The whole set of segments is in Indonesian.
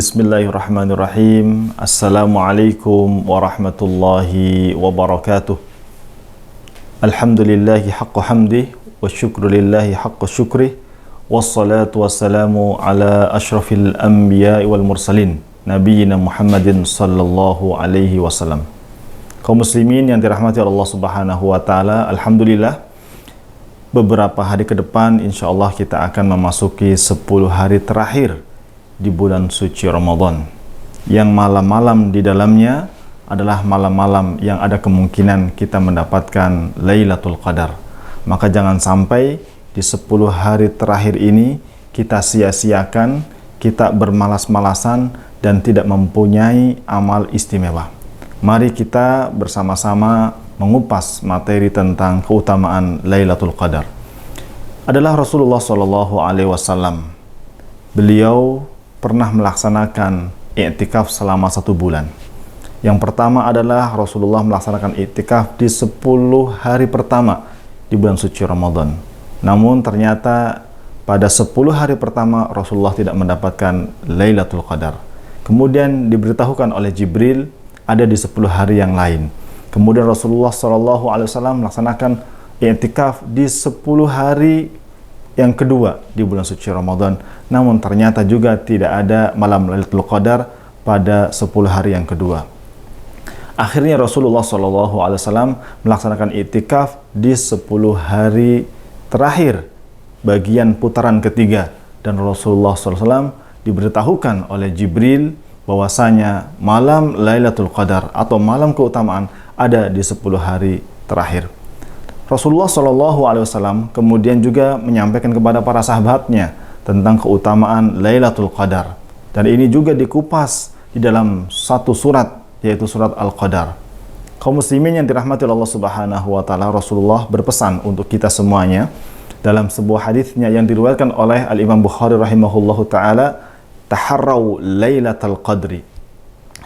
Bismillahirrahmanirrahim. Assalamualaikum warahmatullahi wabarakatuh. Alhamdulillahi haqqa hamdi wa syukru lillahi haqqa syukri wassalatu wassalamu ala ashrafil anbiya'i wal mursalin nabiyina Muhammadin sallallahu alaihi wasallam. Kaum muslimin yang dirahmati Allah Subhanahu wa taala, alhamdulillah beberapa hari ke depan insyaallah kita akan memasuki 10 hari terakhir di bulan suci Ramadan, yang malam-malam di dalamnya adalah malam-malam yang ada kemungkinan kita mendapatkan Lailatul Qadar. Maka jangan sampai di 10 hari terakhir ini kita sia-siakan, kita bermalas-malasan dan tidak mempunyai amal istimewa. Mari kita bersama-sama mengupas materi tentang keutamaan Lailatul Qadar. Adalah Rasulullah SAW. Beliau pernah melaksanakan i'tikaf selama 1 bulan. Yang pertama adalah Rasulullah melaksanakan i'tikaf di 10 hari pertama di bulan suci Ramadan. Namun ternyata pada 10 hari pertama Rasulullah tidak mendapatkan Lailatul Qadar. Kemudian diberitahukan oleh Jibril ada di 10 hari yang lain. Kemudian Rasulullah SAW melaksanakan i'tikaf di 10 hari yang kedua di bulan suci Ramadan, namun ternyata juga tidak ada malam Lailatul Qadar pada 10 hari yang kedua. Akhirnya Rasulullah SAW melaksanakan i'tikaf di 10 hari terakhir bagian putaran ketiga, dan Rasulullah SAW diberitahukan oleh Jibril bahwasanya malam Lailatul Qadar atau malam keutamaan ada di 10 hari terakhir. Rasulullah SAW kemudian juga menyampaikan kepada para sahabatnya tentang keutamaan Lailatul Qadar, dan ini juga dikupas di dalam satu surat, yaitu surat Al-Qadar. Kaum muslimin yang dirahmati Allah Subhanahu wa taala, Rasulullah berpesan untuk kita semuanya dalam sebuah hadisnya yang diriwayatkan oleh Al-Imam Bukhari rahimahullahu taala, taharrau Lailatul Qadri.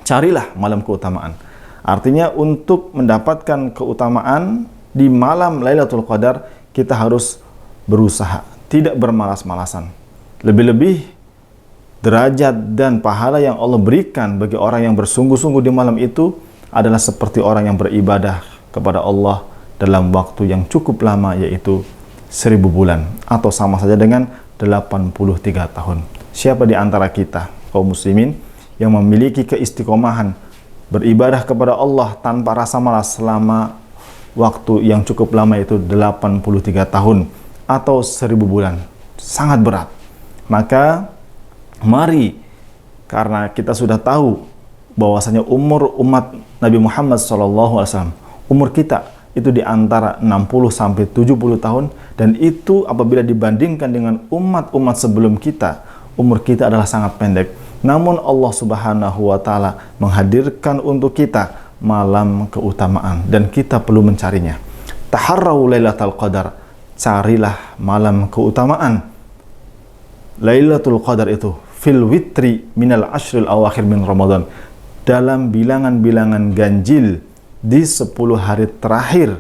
Carilah malam keutamaan. Artinya untuk mendapatkan keutamaan di malam Lailatul Qadar, kita harus berusaha, tidak bermalas-malasan. Lebih-lebih derajat dan pahala yang Allah berikan bagi orang yang bersungguh-sungguh di malam itu adalah seperti orang yang beribadah kepada Allah dalam waktu yang cukup lama, yaitu 1000 bulan atau sama saja dengan 83 tahun. Siapa di antara kita, kaum muslimin, yang memiliki keistiqomahan beribadah kepada Allah tanpa rasa malas selama waktu yang cukup lama, itu 83 tahun atau 1000 bulan? Sangat berat. Maka mari, karena kita sudah tahu bahwasanya umur umat Nabi Muhammad SAW, umur kita itu di antara 60 sampai 70 tahun, dan itu apabila dibandingkan dengan umat-umat sebelum kita, umur kita adalah sangat pendek. Namun Allah Subhanahu wa taala menghadirkan untuk kita malam keutamaan, dan kita perlu mencarinya. Taharrau Lailatul Qadar, carilah malam keutamaan Lailatul Qadar itu fil witri minal ashril awakhir min Ramadan, dalam bilangan-bilangan ganjil di 10 hari terakhir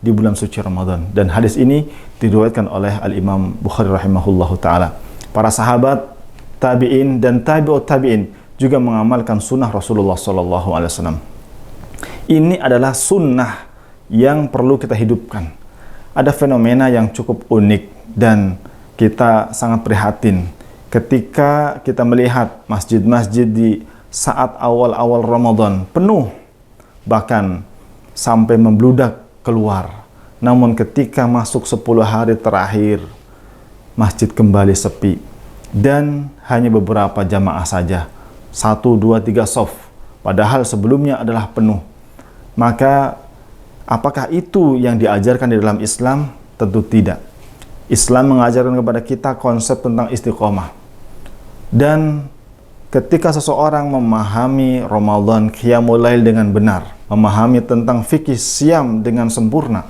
di bulan suci Ramadan. Dan hadis ini diriwayatkan oleh Al-Imam Bukhari rahimahullahu taala. Para sahabat, tabi'in dan tabi'ut tabi'in juga mengamalkan sunnah Rasulullah SAW. Ini adalah sunnah yang perlu kita hidupkan. Ada fenomena yang cukup unik dan kita sangat prihatin ketika kita melihat masjid-masjid di saat awal-awal Ramadan penuh, bahkan sampai membludak keluar. Namun ketika masuk 10 hari terakhir, masjid kembali sepi dan hanya beberapa jamaah saja, 1, 2, 3 shaf, padahal sebelumnya adalah penuh. Maka apakah itu yang diajarkan di dalam Islam? Tentu tidak. Islam mengajarkan kepada kita konsep tentang istiqomah. Dan ketika seseorang memahami Ramadan Qiyamul Lail dengan benar, memahami tentang fikih siam dengan sempurna,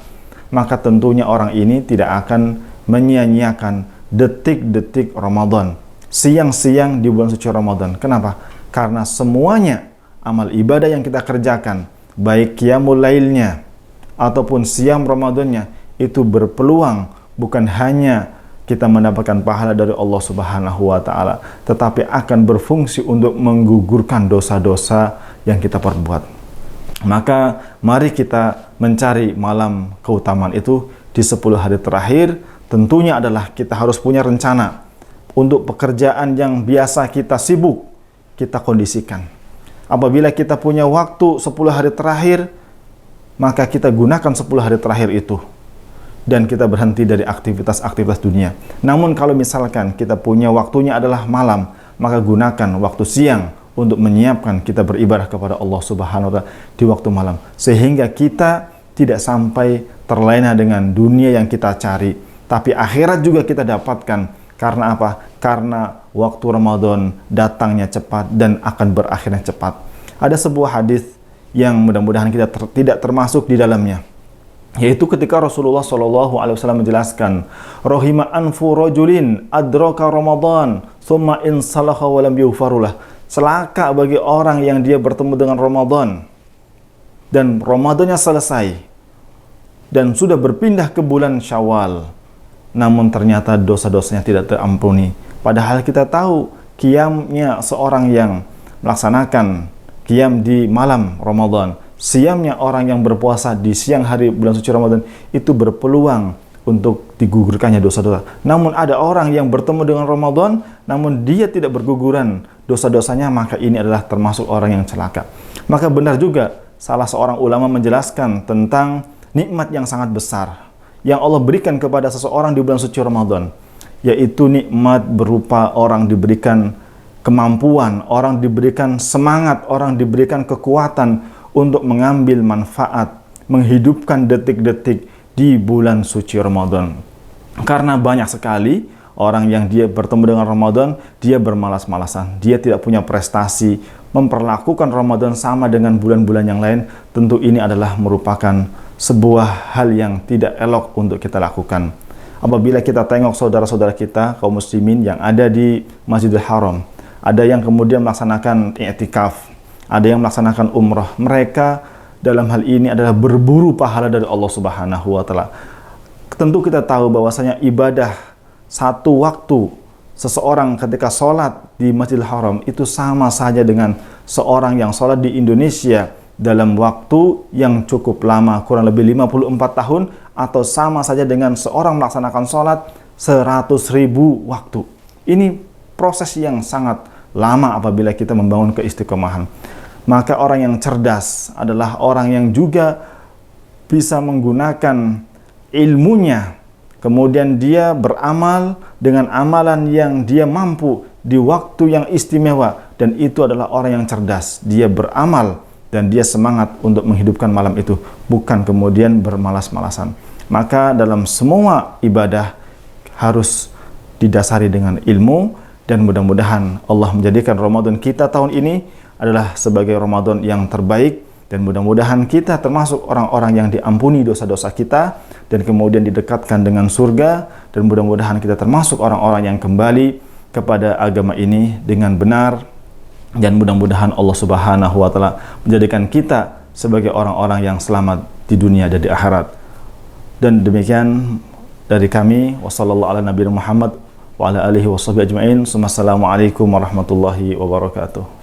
maka tentunya orang ini tidak akan menyia-nyiakan detik-detik Ramadan, siang-siang di bulan suci Ramadan. Kenapa? Karena semuanya amal ibadah yang kita kerjakan, baik Qiyamul Lailnya ataupun siam Ramadannya, itu berpeluang bukan hanya kita mendapatkan pahala dari Allah Subhanahu wa taala, tetapi akan berfungsi untuk menggugurkan dosa-dosa yang kita perbuat. Maka mari kita mencari malam keutamaan itu di 10 hari terakhir. Tentunya adalah kita harus punya rencana untuk pekerjaan yang biasa kita sibuk, kita kondisikan. Apabila kita punya waktu 10 hari terakhir, maka kita gunakan 10 hari terakhir itu dan kita berhenti dari aktivitas-aktivitas dunia. Namun kalau misalkan kita punya waktunya adalah malam, maka gunakan waktu siang untuk menyiapkan kita beribadah kepada Allah Subhanahu wa taala di waktu malam, sehingga kita tidak sampai terlena dengan dunia yang kita cari, tapi akhirat juga kita dapatkan. Karena apa? Karena waktu Ramadan datangnya cepat dan akan berakhirnya cepat. Ada sebuah hadis yang mudah-mudahan kita tidak termasuk di dalamnya, yaitu ketika Rasulullah SAW menjelaskan, "Rohima anfu rajulin adraka Ramadan, summa in salaha wa lam yughfarulah." Celaka bagi orang yang dia bertemu dengan Ramadan dan Ramadannya selesai dan sudah berpindah ke bulan Syawal, namun ternyata dosa-dosanya tidak terampuni. Padahal kita tahu qiyamnya seorang yang melaksanakan qiyam di malam Ramadan, siamnya orang yang berpuasa di siang hari bulan suci Ramadan, itu berpeluang untuk digugurkannya dosa-dosa. Namun ada orang yang bertemu dengan Ramadan, namun dia tidak berguguran dosa-dosanya, maka ini adalah termasuk orang yang celaka. Maka benar juga salah seorang ulama menjelaskan tentang nikmat yang sangat besar yang Allah berikan kepada seseorang di bulan suci Ramadan, yaitu nikmat berupa orang diberikan kemampuan, orang diberikan semangat, orang diberikan kekuatan untuk mengambil manfaat, menghidupkan detik-detik di bulan suci Ramadan. Karena banyak sekali orang yang dia bertemu dengan Ramadan, dia bermalas-malasan, dia tidak punya prestasi, memperlakukan Ramadan sama dengan bulan-bulan yang lain. Tentu ini adalah merupakan sebuah hal yang tidak elok untuk kita lakukan. Apabila kita tengok saudara-saudara kita kaum muslimin yang ada di Masjidil Haram, ada yang kemudian melaksanakan i'tikaf, ada yang melaksanakan umrah, mereka dalam hal ini adalah berburu pahala dari Allah Subhanahu wa taala. Tentu kita tahu bahwasanya ibadah satu waktu seseorang ketika sholat di Masjidil Haram itu sama saja dengan seorang yang sholat di Indonesia dalam waktu yang cukup lama, kurang lebih 54 tahun, atau sama saja dengan seorang melaksanakan sholat 100.000 waktu. Ini proses yang sangat lama apabila kita membangun keistiqomahan. Maka orang yang cerdas adalah orang yang juga bisa menggunakan ilmunya, kemudian dia beramal dengan amalan yang dia mampu di waktu yang istimewa, dan itu adalah orang yang cerdas. Dia beramal dan dia semangat untuk menghidupkan malam itu, bukan kemudian bermalas-malasan. Maka dalam semua ibadah harus didasari dengan ilmu, dan mudah-mudahan Allah menjadikan Ramadan kita tahun ini adalah sebagai Ramadan yang terbaik, dan mudah-mudahan kita termasuk orang-orang yang diampuni dosa-dosa kita dan kemudian didekatkan dengan surga, dan mudah-mudahan kita termasuk orang-orang yang kembali kepada agama ini dengan benar, dan mudah-mudahan Allah Subhanahu wa taala menjadikan kita sebagai orang-orang yang selamat di dunia dan di akhirat. Dan demikian dari kami, wassallallahu ala nabiyina Muhammad wa ala alihi washabihi ajmain. Wassalamualaikum warahmatullahi wabarakatuh.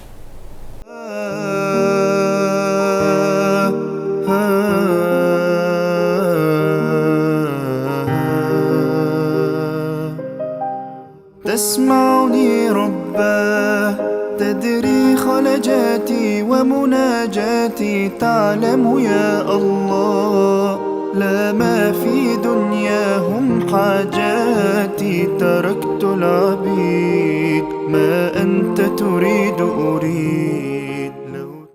تسمعني رباه تدري خلجاتي ومناجاتي تعلم يا الله لا ما في دنياهم حاجاتي تركت العبيد ما أنت تريد أريد